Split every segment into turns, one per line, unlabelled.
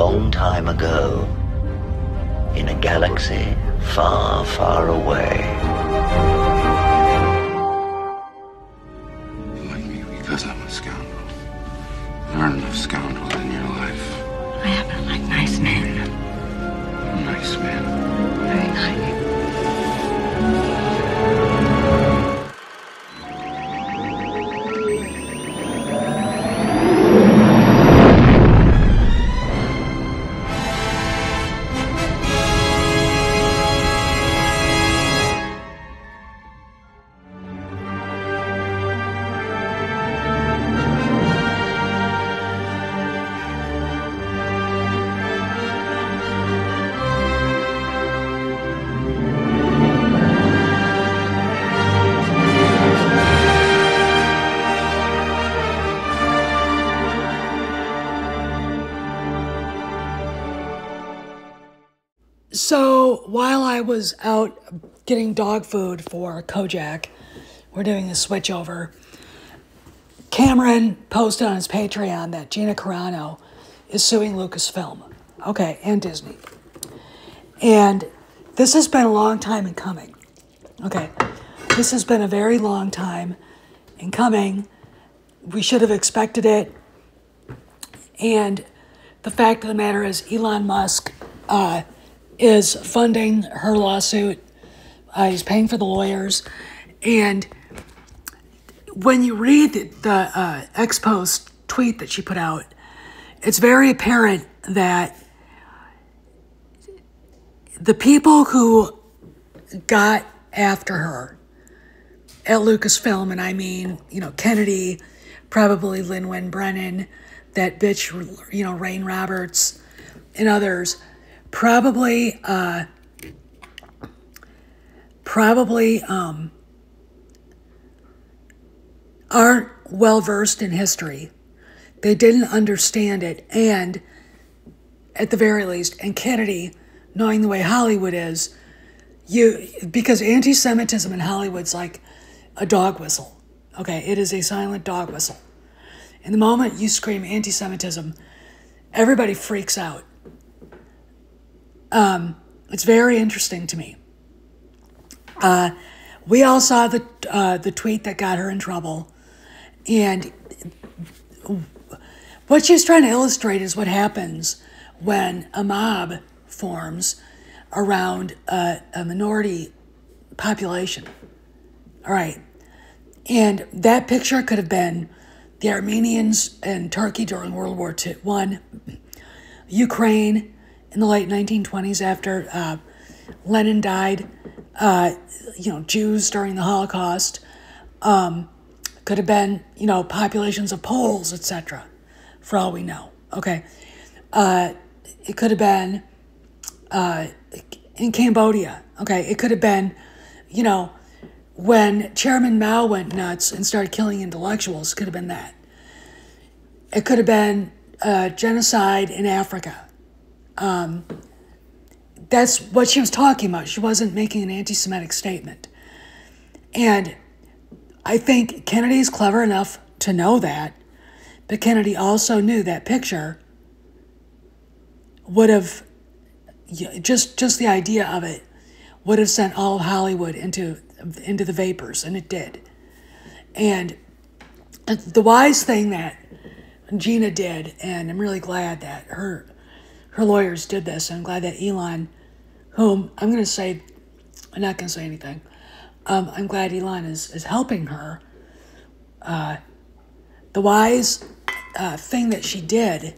long time ago, in a galaxy far, far away.
You like me because I'm a scoundrel. There aren't enough scoundrels in your life.
I happen to like nice men.
I'm a nice man.
Very nice.
So while I was out getting dog food for Kojak, we're doing a switchover, Cameron posted on his Patreon that Gina Carano is suing Lucasfilm, okay, and Disney. And this has been a long time in coming, okay? This has been a very long time in coming. We should have expected it. And the fact of the matter is Elon Musk is funding her lawsuit. He's paying for the lawyers. And when you read the ex-post tweet that she put out, it's very apparent that the people who got after her at Lucasfilm, and I mean, Kennedy, probably Lin-Wen Brennan, that bitch, Rain Roberts, and others, probably aren't well-versed in history. They didn't understand it, and at the very least, and Kennedy, knowing the way Hollywood is, because anti-Semitism in Hollywood's like a dog whistle, okay? It is a silent dog whistle. And the moment you scream anti-Semitism, everybody freaks out. It's very interesting to me. We all saw the tweet that got her in trouble, and what she's trying to illustrate is what happens when a mob forms around a minority population. All right, and that picture could have been the Armenians in Turkey during World War I, Ukraine in the late 1920s after Lenin died, Jews during the Holocaust, could have been, populations of Poles, etc., for all we know, okay? It could have been in Cambodia, okay? It could have been, when Chairman Mao went nuts and started killing intellectuals, it could have been that. It could have been genocide in Africa. That's what she was talking about. She wasn't making an anti-Semitic statement. And I think Kennedy's clever enough to know that, but Kennedy also knew that picture would have, just the idea of it, would have sent all of Hollywood into the vapors, and it did. And the wise thing that Gina did, and I'm really glad that her lawyers did this, and I'm glad that Elon, whom I'm not going to say anything, I'm glad Elon is helping her. The wise thing that she did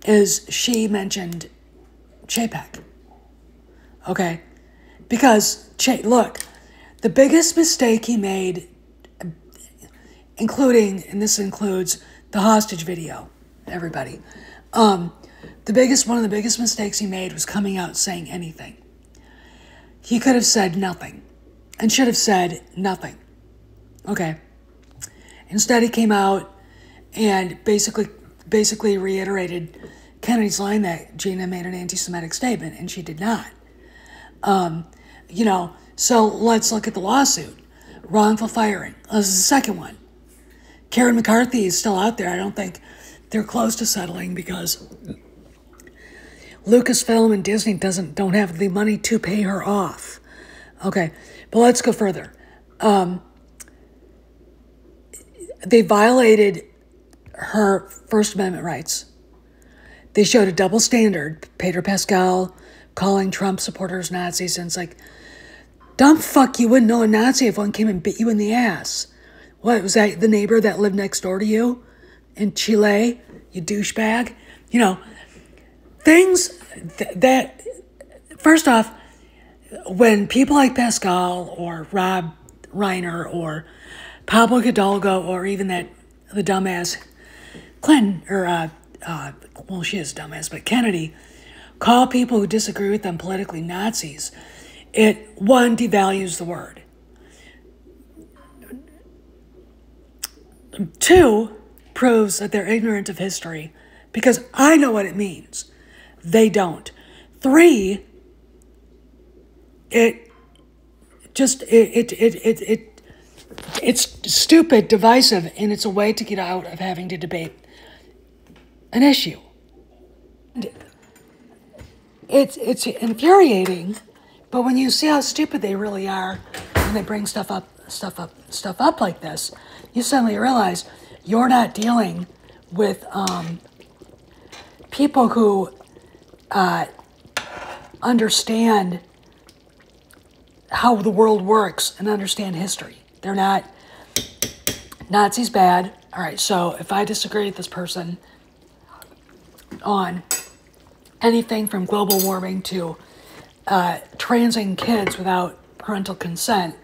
is she mentioned Chapek. Okay? Because, look, the biggest mistake he made, and this includes the hostage video, everybody, one of the biggest mistakes he made was coming out saying anything. He could have said nothing, and should have said nothing. Okay? Instead, he came out and basically reiterated Kennedy's line that Gina made an anti-Semitic statement, and she did not. So let's look at the lawsuit. Wrongful firing. This is the second one. Karen McCarthy is still out there. I don't think they're close to settling because Lucasfilm and Disney don't have the money to pay her off. Okay, but let's go further. They violated her First Amendment rights. They showed a double standard. Pedro Pascal calling Trump supporters Nazis, and it's like, dumb fuck, you wouldn't know a Nazi if one came and bit you in the ass. What, was that the neighbor that lived next door to you in Chile, you douchebag? You know, things that, first off, when people like Pascal or Rob Reiner or Pablo Hidalgo or even the dumbass Clinton, or, well, she is a dumbass, but Kennedy, call people who disagree with them politically Nazis, it, one, devalues the word. Two, proves that they're ignorant of history, because I know what it means. They don't. Three, it's stupid, divisive, and it's a way to get out of having to debate an issue. It's infuriating, but when you see how stupid they really are, when they bring stuff up like this, you suddenly realize you're not dealing with people who understand how the world works and understand history. They're not, Nazis bad. All right, so if I disagree with this person on anything from global warming to transing kids without parental consent,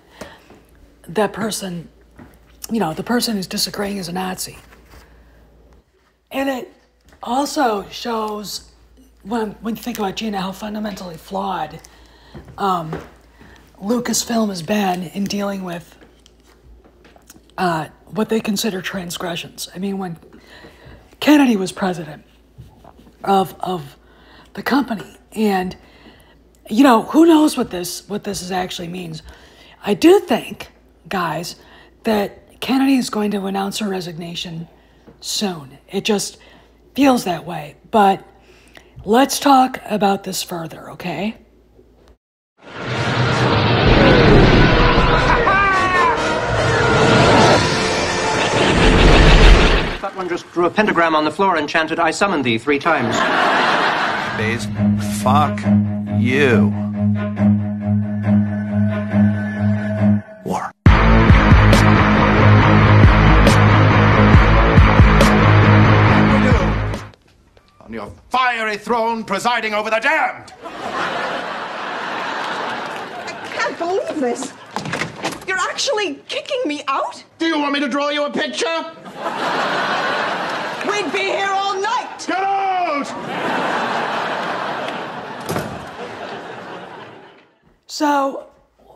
that person, you know, the person who's disagreeing is a Nazi. And it also shows, when you think about Gina, how fundamentally flawed Lucasfilm has been in dealing with what they consider transgressions. I mean, when Kennedy was president of the company, and you know, who knows what this actually means. I do think, guys, that Kennedy is going to announce her resignation soon. It just feels that way. But let's talk about this further, okay?
That one just drew a pentagram on the floor and chanted, "I summoned thee," 3 times.
Baze, fuck you. War.
On your fiery throne presiding over the damned!
I can't believe this. You're actually kicking me out?
Do you want me to draw you a picture?
We'd be here all night.
Get out!
So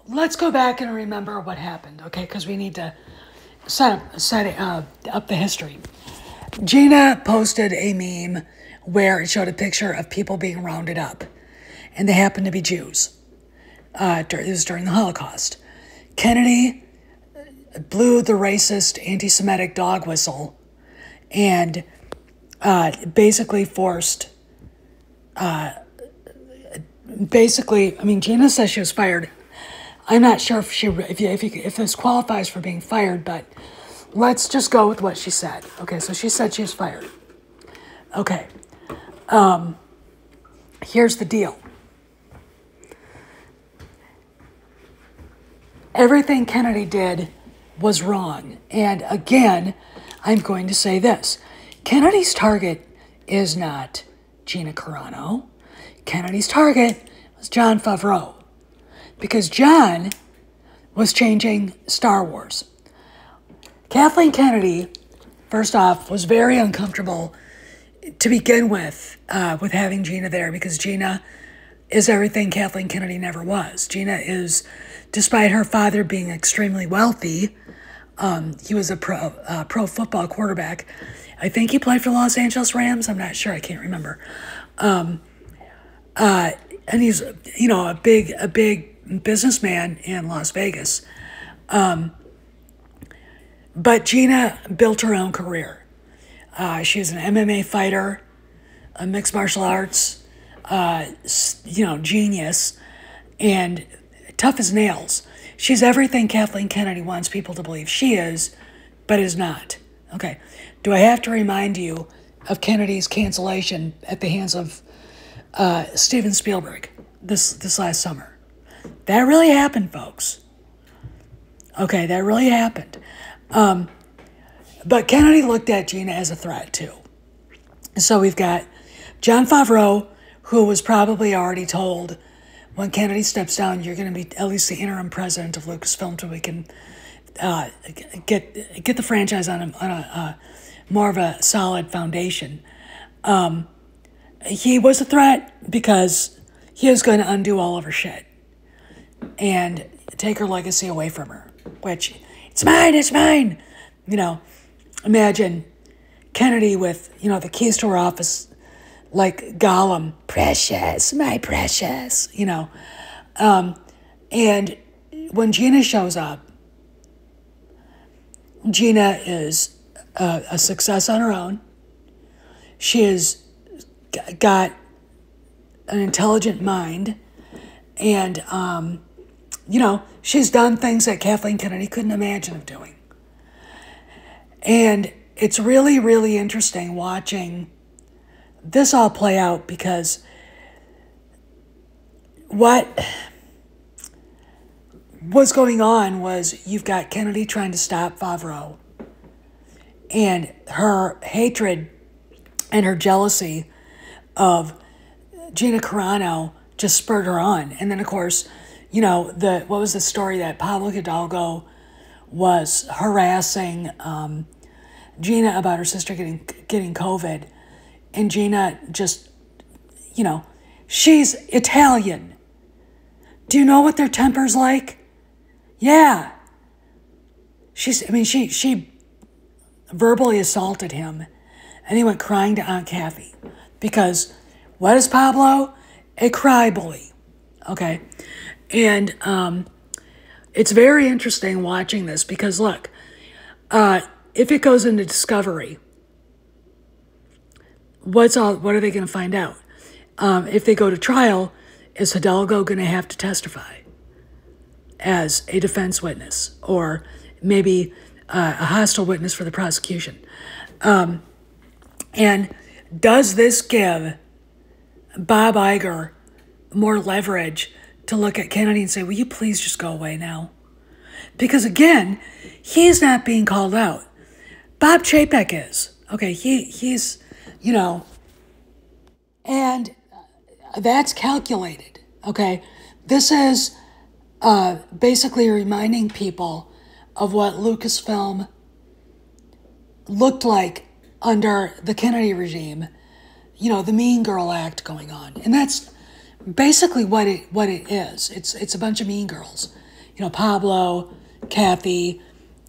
let's go back and remember what happened, okay? Because we need to set up the history. Gina posted a meme where it showed a picture of people being rounded up, and they happened to be Jews. It was during the Holocaust. Kennedy blew the racist, anti-Semitic dog whistle and basically forced... I mean, Gina says she was fired. I'm not sure if this qualifies for being fired, but let's just go with what she said. Okay, so she said she was fired. Okay. Here's the deal. Everything Kennedy did was wrong. And again, I'm going to say this. Kennedy's target is not Gina Carano. Kennedy's target was Jon Favreau, because John was changing Star Wars. Kathleen Kennedy, first off, was very uncomfortable to begin with having Gina there, because Gina is everything Kathleen Kennedy never was. Gina is, despite her father being extremely wealthy, he was a pro football quarterback. I think he played for the Los Angeles Rams. I'm not sure. I can't remember. And he's, you know, a big businessman in Las Vegas. But Gina built her own career. She was an MMA fighter, a mixed martial arts. genius and tough as nails. She's everything Kathleen Kennedy wants people to believe she is, but is not. Okay. Do I have to remind you of Kennedy's cancellation at the hands of Steven Spielberg this last summer? That really happened, folks. Okay, that really happened. But Kennedy looked at Gina as a threat, too. So we've got Jon Favreau, who was probably already told, when Kennedy steps down, you're going to be at least the interim president of Lucasfilm till we can get the franchise on a more of a solid foundation. He was a threat because he was going to undo all of her shit and take her legacy away from her, which, it's mine. Imagine Kennedy with, the keys to her office, like Gollum, precious, my precious, and when Gina shows up, Gina is a success on her own. She has got an intelligent mind, and, she's done things that Kathleen Kennedy couldn't imagine of doing. And it's really, really interesting watching this all play out, because what was going on was you've got Kennedy trying to stop Favreau, and her hatred and her jealousy of Gina Carano just spurred her on. And then, of course, what was the story that Pablo Hidalgo was harassing Gina about her sister getting COVID, and Gina just, she's Italian. Do you know what their temper's like? Yeah. She verbally assaulted him, and he went crying to Aunt Kathy, because what is Pablo? A cry bully. Okay. And it's very interesting watching this, because look, if it goes into discovery, what are they going to find out? If they go to trial, is Hidalgo going to have to testify as a defense witness, or maybe a hostile witness for the prosecution? And does this give Bob Iger more leverage to look at Kennedy and say, will you please just go away now? Because again, he's not being called out. Bob Chapek is. Okay, he's, and that's calculated. Okay, this is basically reminding people of what Lucasfilm looked like under the Kennedy regime, the Mean Girl Act going on. And that's basically what it is. It's a bunch of mean girls. Pablo, Kathy,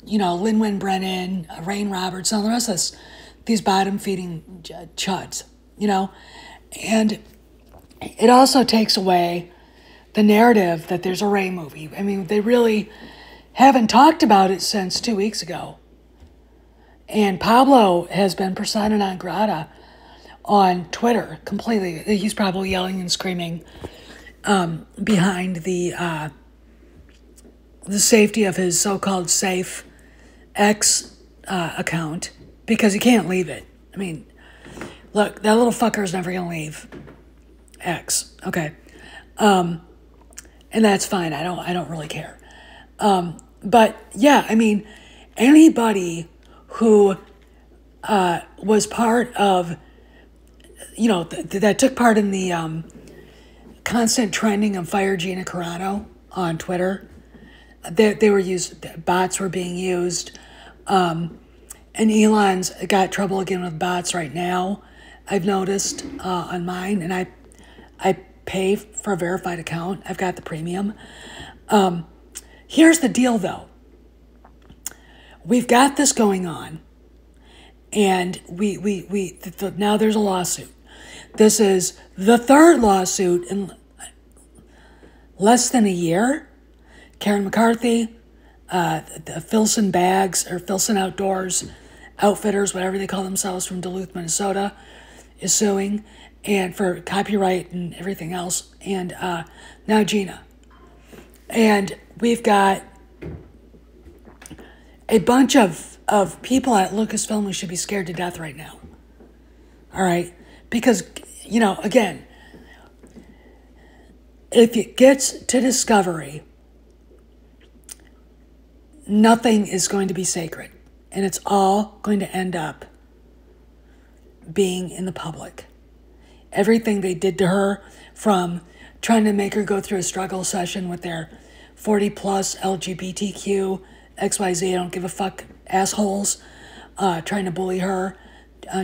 Lin-Wen Brennan, Rain Roberts, all the rest of these bottom-feeding chuds, And it also takes away the narrative that there's a Ray movie. I mean, they really haven't talked about it since 2 weeks ago. And Pablo has been persona non grata on Twitter completely. He's probably yelling and screaming behind the safety of his so-called safe X account, because he can't leave it. I mean, look, that little fucker's never going to leave X. Okay. And that's fine. I don't really care. But yeah, I mean, anybody who was part of, that took part in the constant trending of Fire Gina Carano on Twitter, they were used, bots were being used, and Elon's got trouble again with bots right now, I've noticed on mine, and I pay for a verified account. I've got the premium. Here's the deal, though. We've got this going on, and now there's a lawsuit. This is the third lawsuit in less than a year. Karen McCarthy, the Filson Bags, or Filson Outdoors Outfitters, whatever they call themselves, from Duluth, Minnesota, is suing. and for copyright and everything else, and now Gina. And we've got a bunch of people at Lucasfilm who should be scared to death right now. All right? Because, again, if it gets to Discovery, nothing is going to be sacred. And it's all going to end up being in the public. Everything they did to her, from trying to make her go through a struggle session with their 40-plus LGBTQ, XYZ, I don't give a fuck, assholes, trying to bully her,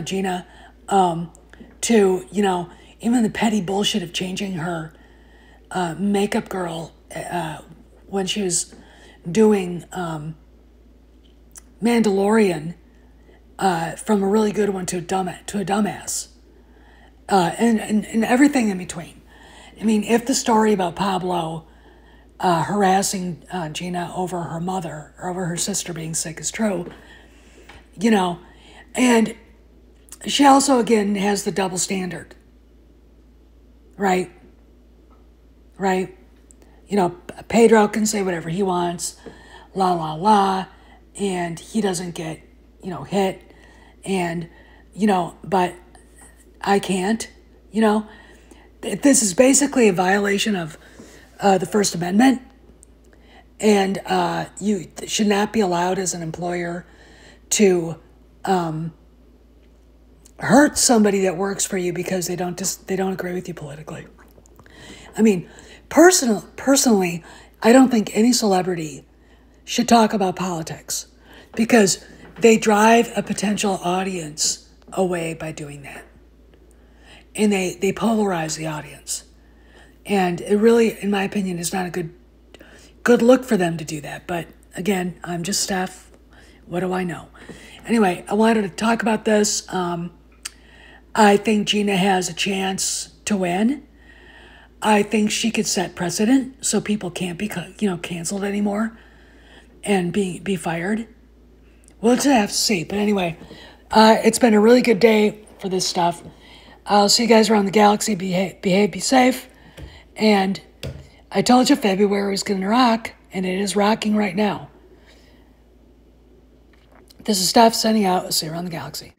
Gina, to, even the petty bullshit of changing her makeup girl when she was doing Mandalorian from a really good one to a dumbass. And everything in between. I mean, if the story about Pablo harassing Gina over her mother or over her sister being sick is true, and she also, again, has the double standard, right? Pedro can say whatever he wants, la, la, la, and he doesn't get, hit, and, but I can't, This is basically a violation of the First Amendment, and you should not be allowed as an employer to hurt somebody that works for you because they don't agree with you politically. I mean, personally, I don't think any celebrity should talk about politics because they drive a potential audience away by doing that. And they polarize the audience. And it really, in my opinion, is not a good look for them to do that. But again, I'm just Steph. What do I know? Anyway, I wanted to talk about this. I think Gina has a chance to win. I think she could set precedent so people can't be, canceled anymore and be fired. We'll just have to see. But anyway, it's been a really good day for this stuff. I'll see you guys around the galaxy. Behave, be safe. And I told you February was going to rock, and it is rocking right now. This is Steph signing out. See you around the galaxy.